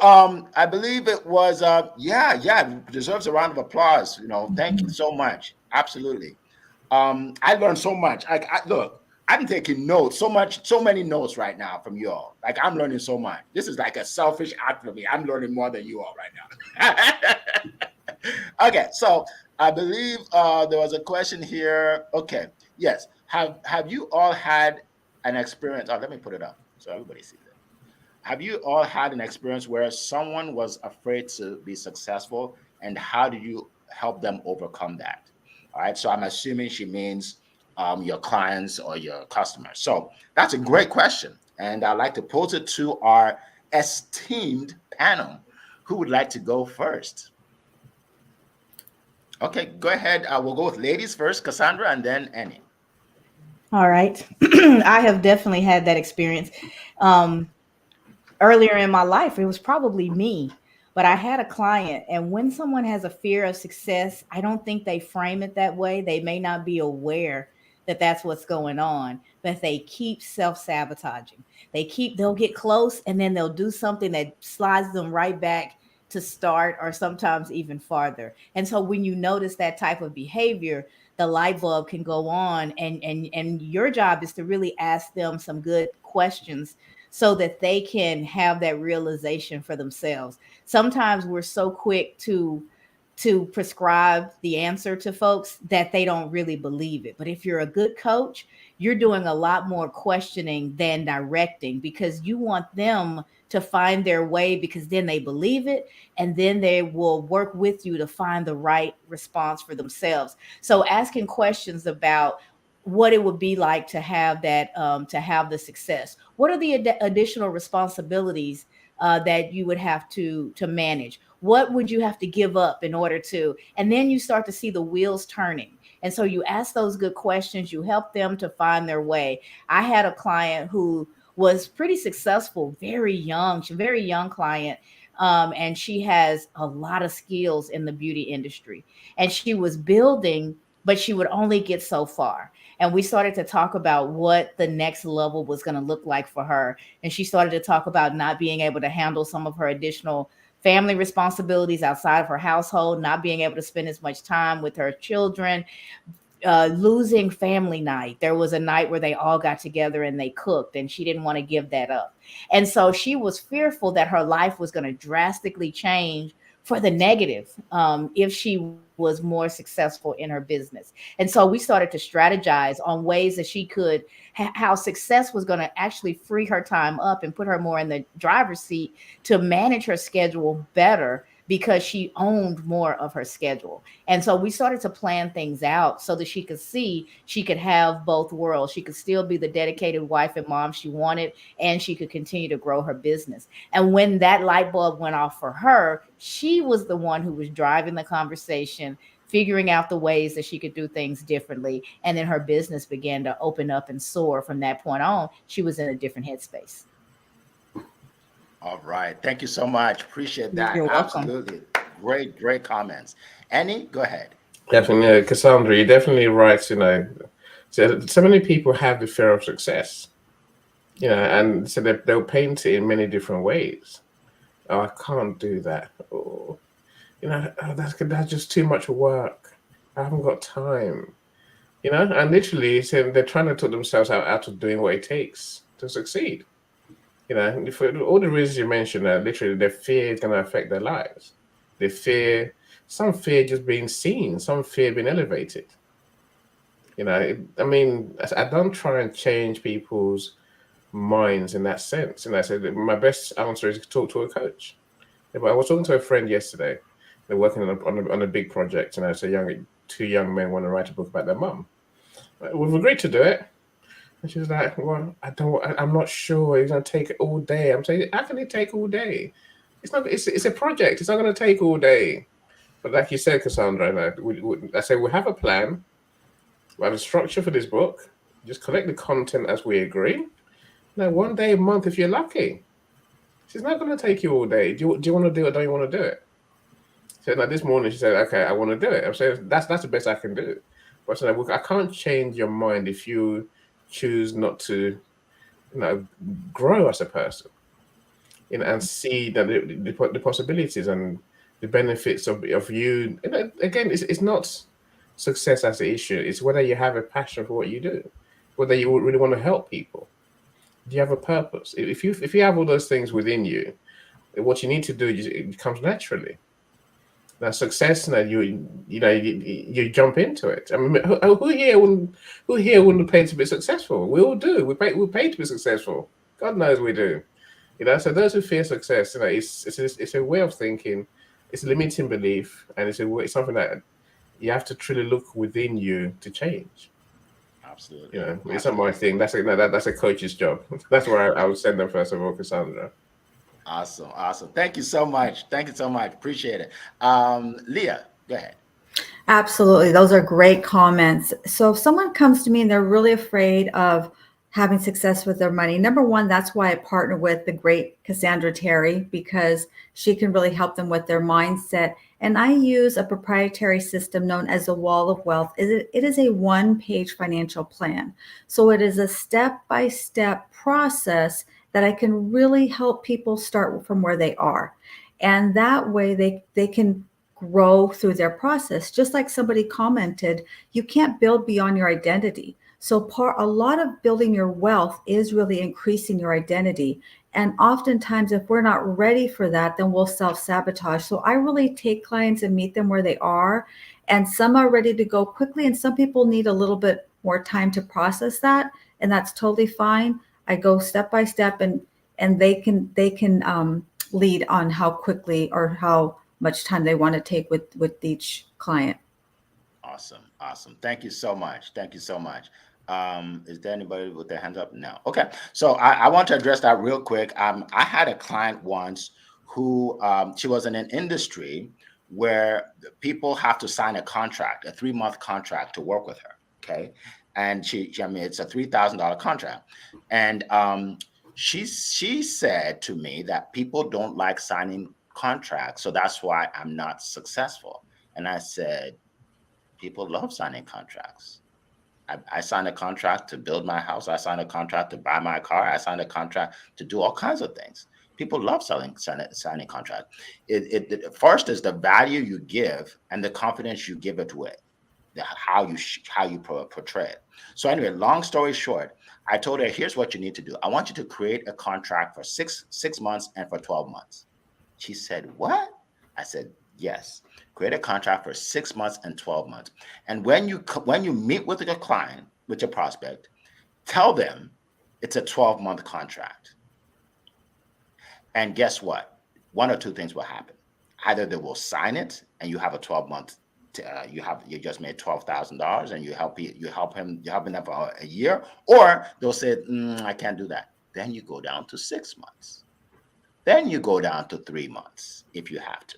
I believe it was, it deserves a round of applause. Thank you so much. Absolutely. I learned so much. Look, I'm taking notes, so many notes right now from you all. Like, I'm learning so much. This is like a selfish act for me. I'm learning more than you all right now. Okay. So I believe there was a question here. Okay. Yes. Have you all had an experience? Oh, let me put it up so everybody sees it. Have you all had an experience where someone was afraid to be successful, and how do you help them overcome that? All right. So I'm assuming she means your clients or your customers. So that's a great question. And I'd like to pose it to our esteemed panel. Who would like to go first? Okay, go ahead. We'll go with ladies first, Cassandra, and then Annie. All right. I have definitely had that experience. Earlier in my life, it was probably me, but I had a client, and when someone has a fear of success, I don't think they frame it that way. They may not be aware that that's what's going on, but they keep self-sabotaging. They'll get close, and then they'll do something that slides them right back to start, or sometimes even farther. And so when you notice that type of behavior, the light bulb can go on, and your job is to really ask them some good questions so that they can have that realization for themselves. Sometimes we're so quick to to prescribe the answer to folks that they don't really believe it. But if you're a good coach, you're doing a lot more questioning than directing, because you want them to find their way, because then they believe it, and then they will work with you to find the right response for themselves. So asking questions about what it would be like to have that, to have the success. What are the additional responsibilities that you would have to manage? What would you have to give up in order to? And then you start to see the wheels turning. And so you ask those good questions, you help them to find their way. I had a client who was pretty successful, very young. She's a very young client. And she has a lot of skills in the beauty industry. And she was building, but she would only get so far. And we started to talk about what the next level was going to look like for her. And she started to talk about not being able to handle some of her additional family responsibilities outside of her household, not being able to spend as much time with her children, losing family night. There was a night where they all got together and they cooked, and she didn't want to give that up. And so she was fearful that her life was going to drastically change for the negative if she was more successful in her business. And so we started to strategize on ways that she could, how success was going to actually free her time up and put her more in the driver's seat to manage her schedule better, because she owned more of her schedule. And so we started to plan things out so that she could see she could have both worlds. She could still be the dedicated wife and mom she wanted, and she could continue to grow her business. And when that light bulb went off for her, she was the one who was driving the conversation, figuring out the ways that she could do things differently. And then her business began to open up and soar. From that point on, she was in a different headspace. All right. Thank you so much. Appreciate that. You're welcome. Absolutely. Great comments. Annie, go ahead. Definitely, Cassandra, you're definitely right. So many people have the fear of success, and so they'll paint it in many different ways. Oh, I can't do that. Or, that's just too much work. I haven't got time. And literally, so they're trying to talk themselves out of doing what it takes to succeed. For all the reasons you mentioned, literally, their fear is going to affect their lives. Some fear just being seen, some fear being elevated. I don't try and change people's minds in that sense. And I said my best answer is to talk to a coach. But I was talking to a friend yesterday. They're working on a big project, and two young men want to write a book about their mum. We've agreed to do it. And she was like, well, I'm not sure. It's going to take all day. I'm saying, how can it take all day? It's a project. It's not going to take all day. But like you said, Cassandra, I say we have a plan. We have a structure for this book. Just collect the content as we agree. Now, one day a month, if you're lucky. She's not going to take you all day. Do you want to do it? Don't you want to do it? So now this morning she said, okay, I want to do it. I'm saying that's the best I can do. But I can't change your mind if you choose not to, grow as a person, and see that the possibilities and the benefits of you. Again, it's not success as the issue. It's whether you have a passion for what you do, whether you really want to help people. Do you have a purpose? If you have all those things within you, what you need to do, it comes naturally. Now, success, you jump into it. I mean, who here wouldn't pay to be successful? We all do. We pay to be successful. God knows we do. So those who fear success, it's a way of thinking. It's a limiting belief, and it's something that you have to truly look within you to change. Absolutely. It's not my thing. That's a coach's job. That's where I would send them first of all, Cassandra. Awesome. Thank you so much. Appreciate it. Leah, go ahead. Absolutely. Those are great comments. So if someone comes to me and they're really afraid of having success with their money, number one, that's why I partner with the great Cassandra Terry, because she can really help them with their mindset. And I use a proprietary system known as the Wall of Wealth. It is a one-page financial plan. So it is a step-by-step process that I can really help people start from where they are. And that way they can grow through their process. Just like somebody commented, you can't build beyond your identity. So a lot of building your wealth is really increasing your identity. And oftentimes, if we're not ready for that, then we'll self-sabotage. So I really take clients and meet them where they are. And some are ready to go quickly, and some people need a little bit more time to process that. And that's totally fine. I go step by step, and they can lead on how quickly or how much time they want to take with each client. Awesome. Thank you so much. Is there anybody with their hands up? No. Okay. So I want to address that real quick. I had a client once who she was in an industry where people have to sign a contract, a 3-month contract to work with her. Okay. And I mean, it's a $3,000 contract. And she said to me that people don't like signing contracts. So that's why I'm not successful. And I said, people love signing contracts. I signed a contract to build my house. I signed a contract to buy my car. I signed a contract to do all kinds of things. People love signing contract. It first is the value you give and the confidence you give it with, how you portray it. So anyway, long story short, I told her, here's what you need to do. I want you to create a contract for six months and for 12 months. She said, what? I said, yes. Create a contract for 6 months and 12 months. And when you meet with your client, with your prospect, tell them it's a 12-month contract. And guess what? One or two things will happen. Either they will sign it and you have a 12-month, you just made $12,000 and you helping them for a year, or they'll say, I can't do that. Then you go down to 6 months. Then you go down to 3 months if you have to.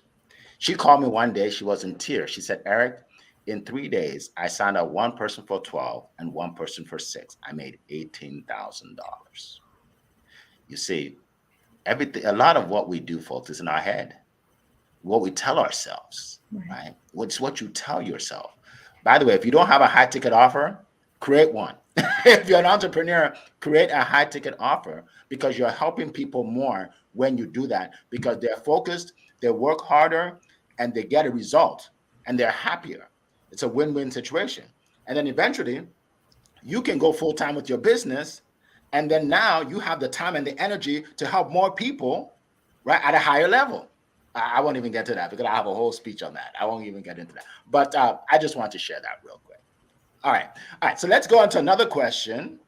She called me one day. She was in tears. She said, Eric, in 3 days, I signed up one person for 12 and one person for 6. I made $18,000. You see, a lot of what we do, folks, is in our head. What we tell ourselves, right? What's what you tell yourself. By the way, if you don't have a high ticket offer, create one. If you're an entrepreneur, create a high ticket offer, because you're helping people more when you do that, because they're focused, they work harder, and they get a result, and they're happier. It's a win-win situation. And then eventually, you can go full-time with your business, and then now you have the time and the energy to help more people, right, at a higher level. I won't even get to that because I have a whole speech on that. I won't even get into that. But I just want to share that real quick. All right. So let's go on to another question.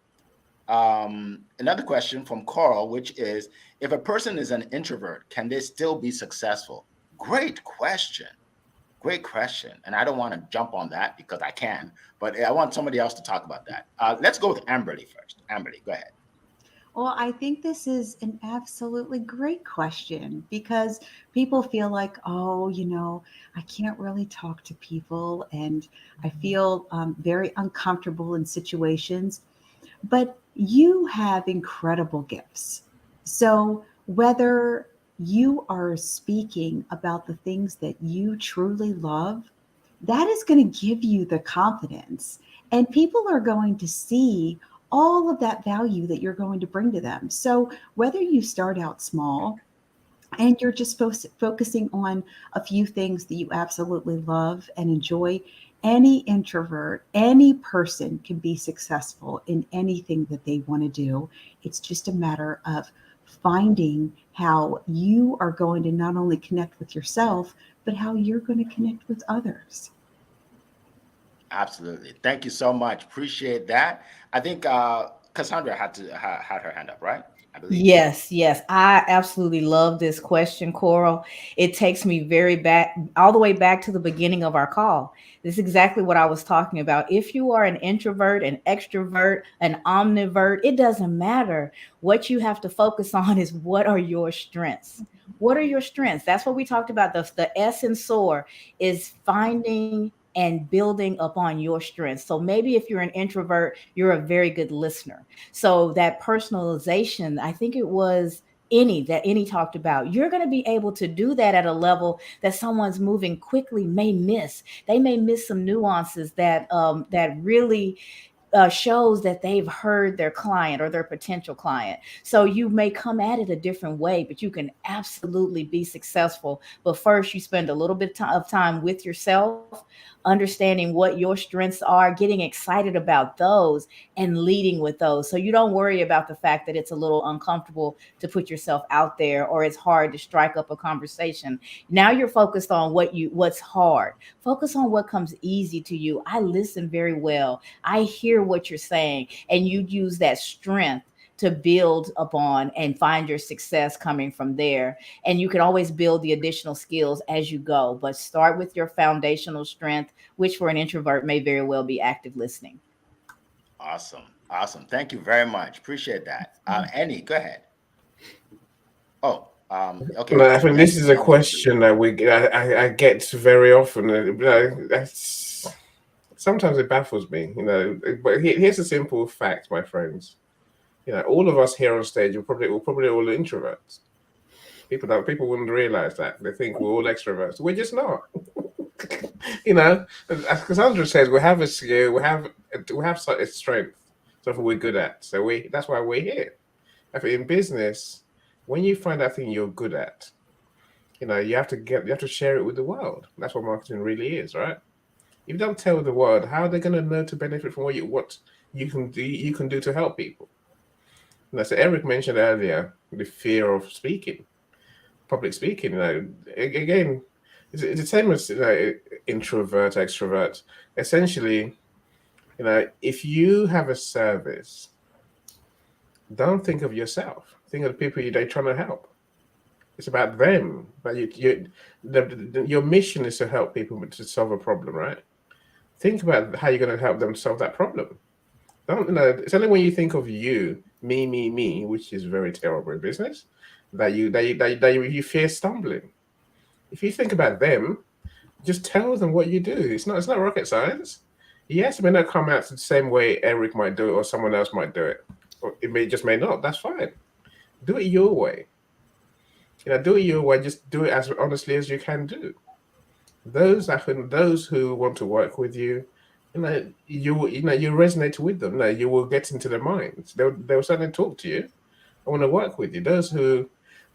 Another question from Coral, which is, if a person is an introvert, can they still be successful? Great question. And I don't want to jump on that because I can, but I want somebody else to talk about that. Let's go with Amberly first. Amberly, go ahead. Well, I think this is an absolutely great question, because people feel like, oh, I can't really talk to people and I feel very uncomfortable in situations. But you have incredible gifts. So whether you are speaking about the things that you truly love, that is going to give you the confidence. And people are going to see all of that value that you're going to bring to them. So whether you start out small and you're just focusing on a few things that you absolutely love and enjoy, any introvert, any person can be successful in anything that they want to do. It's just a matter of finding how you are going to not only connect with yourself, but how you're going to connect with others. Absolutely. Thank you so much. Appreciate that. I think Cassandra had her hand up, right? I believe. Yes. I absolutely love this question, Coral. It takes me all the way back to the beginning of our call. This is exactly what I was talking about. If you are an introvert, an extrovert, an omnivert, it doesn't matter. What you have to focus on is, what are your strengths? What are your strengths? That's what we talked about. The S in SOAR is finding and building upon your strengths. So maybe if you're an introvert, you're a very good listener. So that personalization, I think it was Any talked about, you're going to be able to do that at a level that someone's moving quickly may miss. They may miss some nuances that really shows that they've heard their client or their potential client. So you may come at it a different way, but you can absolutely be successful. But first, you spend a little bit of time with yourself, understanding what your strengths are, getting excited about those, and leading with those. So you don't worry about the fact that it's a little uncomfortable to put yourself out there, or it's hard to strike up a conversation. Now you're focused on what's hard. Focus on what comes easy to you. I listen very well. I hear what you're saying, and you use that strength to build upon and find your success coming from there. And you can always build the additional skills as you go, but start with your foundational strength, which for an introvert may very well be active listening. Awesome. Thank you very much. Appreciate that. Annie, go ahead. Oh, okay. No, I think this is a question that I get very often. Sometimes it baffles me, But here's a simple fact, my friends. All of us here on stage we're probably all introverts. People wouldn't realize that. They think we're all extroverts. We're just not. As Cassandra says, we have a skill, we have a strength, something we're good at. So that's why we're here. I think in business, when you find that thing you're good at, you have to share it with the world. That's what marketing really is, right? If you don't tell the world, how are they going to know to benefit from what you can do to help people? So Eric mentioned earlier the fear of speaking, public speaking. Again, it's the same as introvert, extrovert. Essentially, if you have a service, don't think of yourself. Think of the people you're trying to help. It's about them. But your mission is to help people to solve a problem, right? Think about how you're going to help them solve that problem. It's only when you think of you, me, which is very terrible in business, that you fear stumbling. If you think about them, just tell them what you do. It's not rocket science. Yes, it may not come out the same way Eric might do it or someone else might do it. Or it may not. That's fine. Do it your way. Do it your way. Just do it as honestly as you can do. Those who want to work with you, you resonate with them. You will get into their minds. They'll certainly talk to you. I want to work with you. Those who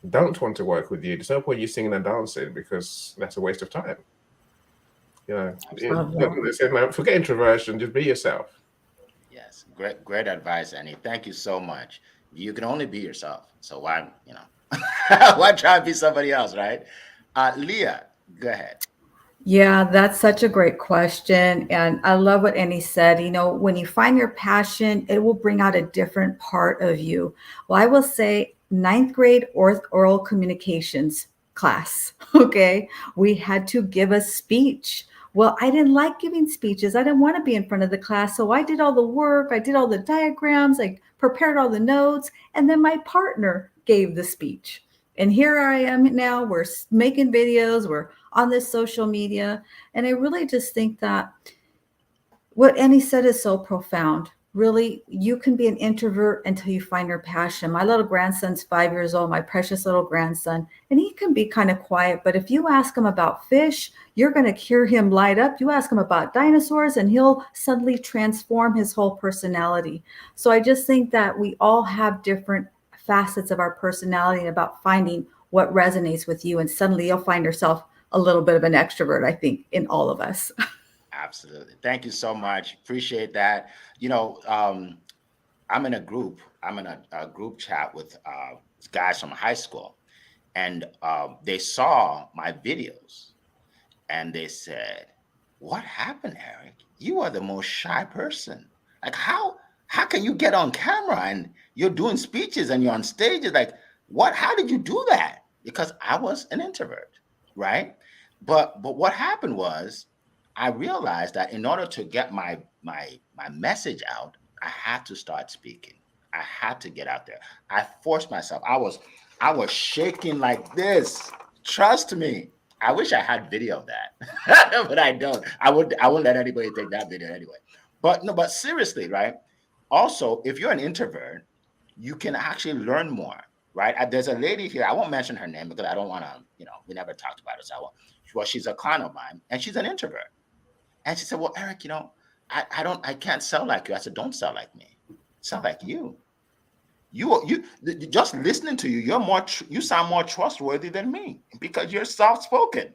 don't want to work with you, there's no point you singing and dancing because that's a waste of time. Forget introversion. Just be yourself. Yes, great advice, Annie. Thank you so much. You can only be yourself. So why why try to be somebody else, right? Leah, go ahead. Yeah, that's such a great question. And I love what Annie said. When you find your passion, it will bring out a different part of you. Well, I will say 9th grade oral communications class. Okay. We had to give a speech. Well, I didn't like giving speeches. I didn't want to be in front of the class. So I did all the work. I did all the diagrams. I prepared all the notes. And then my partner gave the speech. And here I am now. We're making videos. We're on this social media. And I really just think that what Annie said is so profound. Really, you can be an introvert until you find your passion. My little grandson's 5 years old, my precious little grandson, and he can be kind of quiet. But if you ask him about fish, you're going to hear him light up. You ask him about dinosaurs, and he'll suddenly transform his whole personality. So I just think that we all have different facets of our personality and about finding what resonates with you. And suddenly you'll find yourself a little bit of an extrovert, I think, in all of us. Absolutely. Thank you so much. Appreciate that. I'm in a group. I'm in a group chat with guys from high school, and they saw my videos, and they said, "What happened, Eric? You are the most shy person. Like, how can you get on camera and you're doing speeches and you're on stages? Like, what? How did you do that?" Because I was an introvert, right? But what happened was, I realized that in order to get my message out, I had to start speaking. I had to get out there. I forced myself. I was shaking like this. Trust me. I wish I had video of that, but I don't. I wouldn't let anybody take that video anyway. But seriously, right? Also, if you're an introvert, you can actually learn more, right? There's a lady here. I won't mention her name because I don't want to. We never talked about it. So she's a client of mine, and she's an introvert. And she said, "Well, Eric, I can't sell like you. I said, don't sell like me. Sell like you. You just listening to you, you sound more trustworthy than me because you're soft-spoken.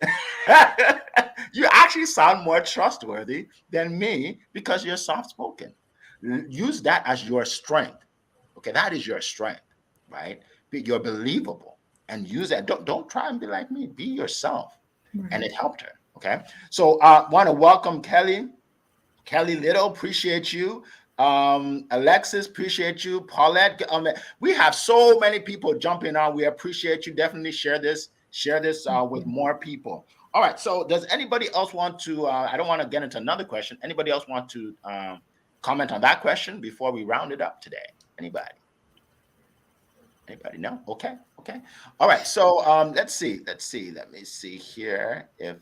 You actually sound more trustworthy than me because you're soft-spoken. Use that as your strength. Okay, that is your strength, right? You're believable, and use that. Don't try and be like me. Be yourself. And it helped her. Okay, so want to welcome Kelly Little, appreciate you. Alexis, appreciate you. Paulette, we have so many people jumping on. We appreciate you. Definitely share this with more people. All right, so does anybody else want to I don't want to get into another question. Anybody else want to comment on that question before we round it up today? Anybody? No? Okay. All right. So let's see. Let me see here if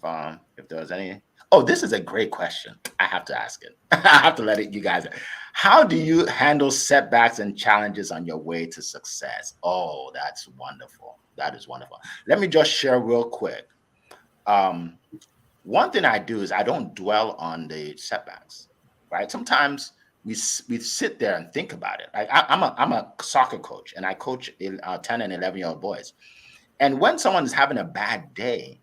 there's any. Oh, this is a great question. I have to ask it. I have to let it you guys. How do you handle setbacks and challenges on your way to success? Oh, that's wonderful. That is wonderful. Let me just share real quick. One thing I do is I don't dwell on the setbacks, right? Sometimes we sit there and think about it. I'm a soccer coach, and I coach 10 and 11-year-old boys. And when someone is having a bad day,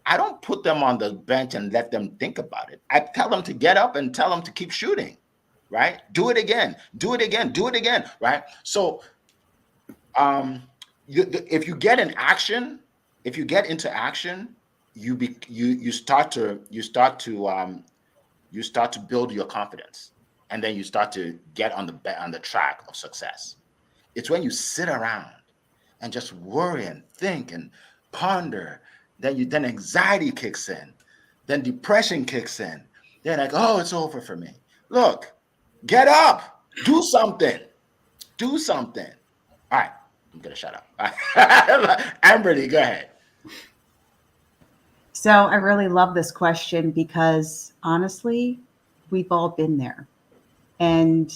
I don't put them on the bench and let them think about it. I tell them to get up and tell them to keep shooting, right? Do it again, right? So if you get into action, you start to build your confidence. And then you start to get on the track of success. It's when you sit around and just worry and think and ponder, then anxiety kicks in, then depression kicks in. Then like, oh, it's over for me. Look, get up, do something. All right, I'm gonna shut up. Amberly, go ahead. So I really love this question because honestly, we've all been there. And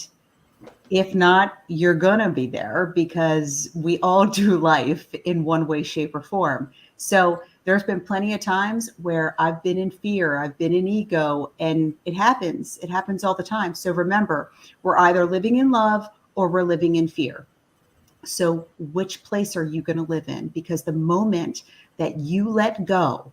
if not, you're going to be there because we all do life in one way, shape, or form. So there's been plenty of times where I've been in fear, I've been in ego, and it happens. It happens all the time. So remember, we're either living in love or we're living in fear. So which place are you going to live in? Because the moment that you let go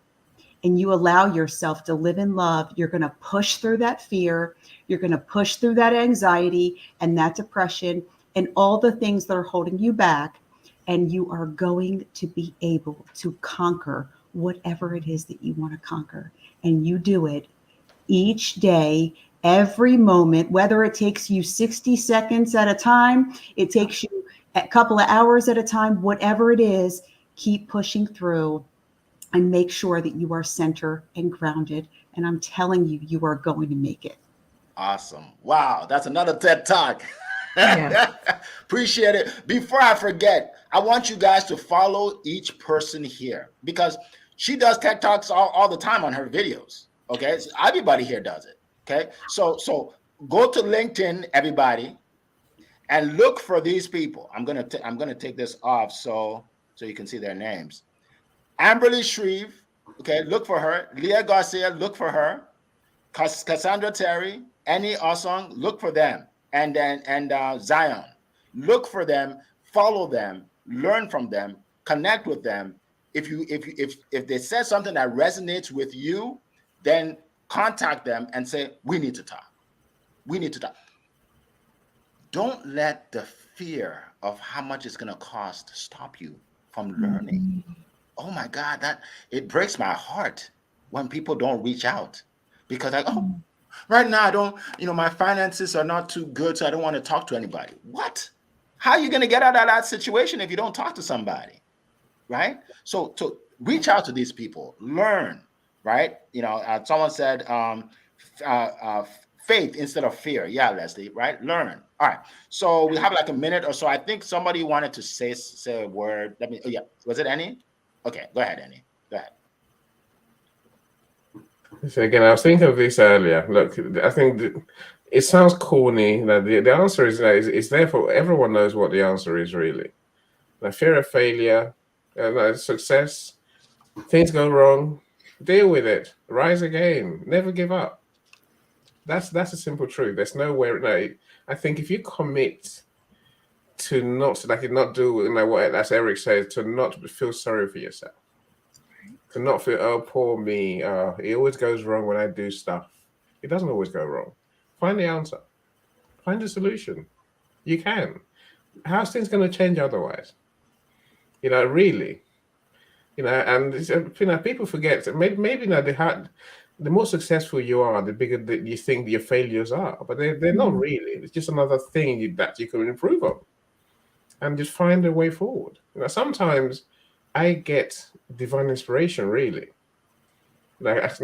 and you allow yourself to live in love, you're going to push through that fear. You're going to push through that anxiety and that depression and all the things that are holding you back. And you are going to be able to conquer whatever it is that you want to conquer. And you do it each day, every moment, whether it takes you 60 seconds at a time, it takes you a couple of hours at a time, whatever it is, keep pushing through. And make sure that you are centered and grounded. And I'm telling you, you are going to make it. Awesome. Wow. That's another TED Talk. Yeah. Appreciate it. Before I forget, I want you guys to follow each person here because she does TED Talks all the time on her videos. Okay. So everybody here does it. Okay. So go to LinkedIn, everybody, and look for these people. I'm going to take this off so you can see their names. Amberly Shreve, okay, look for her. Leah Garcia, look for her. Cassandra Terry, Annie Osong, look for them. And Zion, look for them, follow them, learn from them, connect with them. If they said something that resonates with you, then contact them and say, we need to talk. Don't let the fear of how much it's going to cost stop you from learning. Oh my God, it breaks my heart when people don't reach out because right now I don't, my finances are not too good, so I don't want to talk to anybody. What? How are you going to get out of that situation if you don't talk to somebody? Right? So reach out to these people, learn, right? Someone said faith instead of fear. Yeah, Leslie, right? Learn. All right. So we have like a minute or so. I think somebody wanted to say a word. Was it Annie? Okay, go ahead, Annie. Go ahead. So again, I was thinking of this earlier. Look, I think it sounds corny. That the answer is it's there for everyone knows what the answer is really. The fear of failure, success, things go wrong, deal with it, rise again, never give up. That's a simple truth. There's nowhere. No, I think if you commit to not do, what as Eric says, to not feel sorry for yourself, to not feel, oh, poor me, it always goes wrong when I do stuff. It doesn't always go wrong. Find the answer. Find the solution. You can. How's things going to change otherwise? Really. And people forget that maybe the more successful you are, the bigger that you think your failures are. But they're not really. It's just another thing that you can improve on, and just find a way forward. Sometimes I get divine inspiration. Really, there's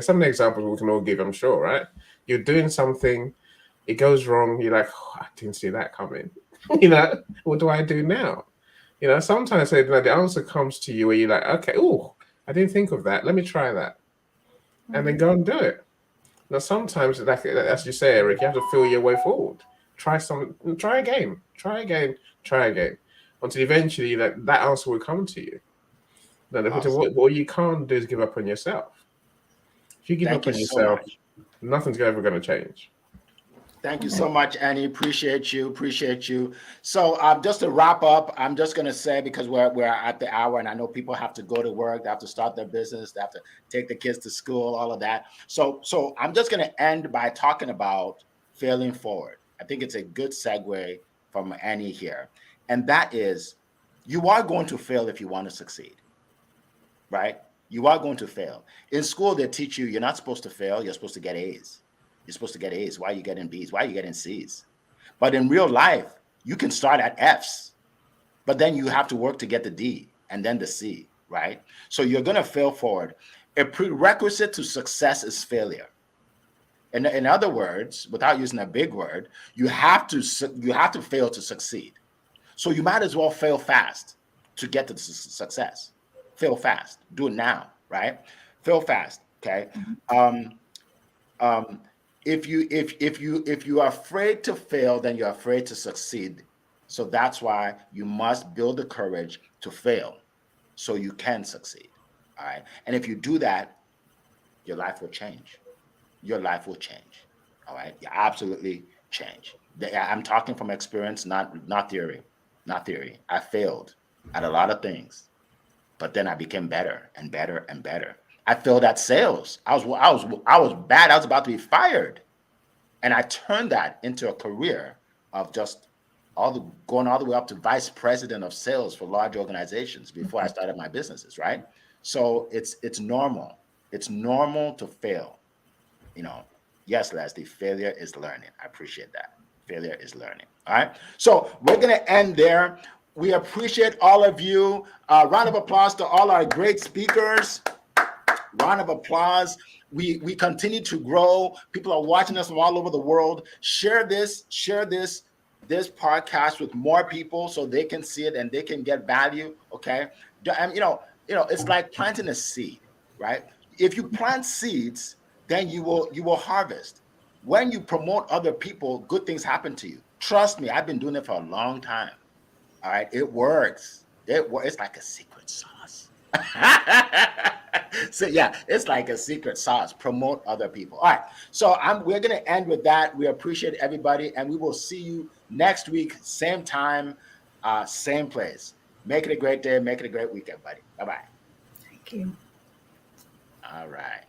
some examples we can all give. I'm sure, right? You're doing something, it goes wrong. You're like, oh, I didn't see that coming. What do I do now? Sometimes the answer comes to you where you're like, okay, oh, I didn't think of that. Let me try that. And then go and do it. Now, sometimes, as you say, Eric, you have to feel your way forward. Try again, until eventually that answer will come to you. Now, Awesome. what you can't do is give up on yourself. If you give Thank up on you so yourself, much. nothing's ever going to change. Thank you so much, Annie. Appreciate you. So just to wrap up, I'm just going to say, because we're at the hour and I know people have to go to work, they have to start their business, they have to take the kids to school, all of that. So I'm just going to end by talking about failing forward. I think it's a good segue from Annie here. And that is, you are going to fail if you want to succeed, right? You are going to fail. In school, they teach you you're not supposed to fail. You're supposed to get A's. You're supposed to get A's. Why are you getting B's? Why are you getting C's? But in real life, you can start at F's, but then you have to work to get the D and then the C, right? So you're going to fail forward. A prerequisite to success is failure. In other words, without using a big word, you have to fail to succeed. So you might as well fail fast to get to success. Fail fast. Do it now, right? Fail fast. Okay. If you are afraid to fail, then you're afraid to succeed. So that's why you must build the courage to fail so you can succeed. All right. And if you do that, your life will change. Your life will change. All right. You absolutely change. I'm talking from experience, not theory. Not theory. I failed at a lot of things, but then I became better and better and better. I failed at sales. I was bad. I was about to be fired. And I turned that into a career of just going all the way up to vice president of sales for large organizations before I started my businesses, right? So it's normal. It's normal to fail. Yes, Leslie, failure is learning. I appreciate that. Failure is learning. All right. So we're going to end there. We appreciate all of you. Round of applause to all our great speakers. Round of applause. We continue to grow. People are watching us from all over the world. Share this podcast with more people so they can see it and they can get value. Okay. And it's like planting a seed, right? If you plant seeds, then you will harvest. When you promote other people, good things happen to you. Trust me, I've been doing it for a long time. All right. It works. It's like a secret sauce. So yeah, it's like a secret sauce. Promote other people. All right. So we're going to end with that. We appreciate everybody, and we will see you next week, same time, same place. Make it a great day. Make it a great week, everybody. Bye-bye. Thank you. All right.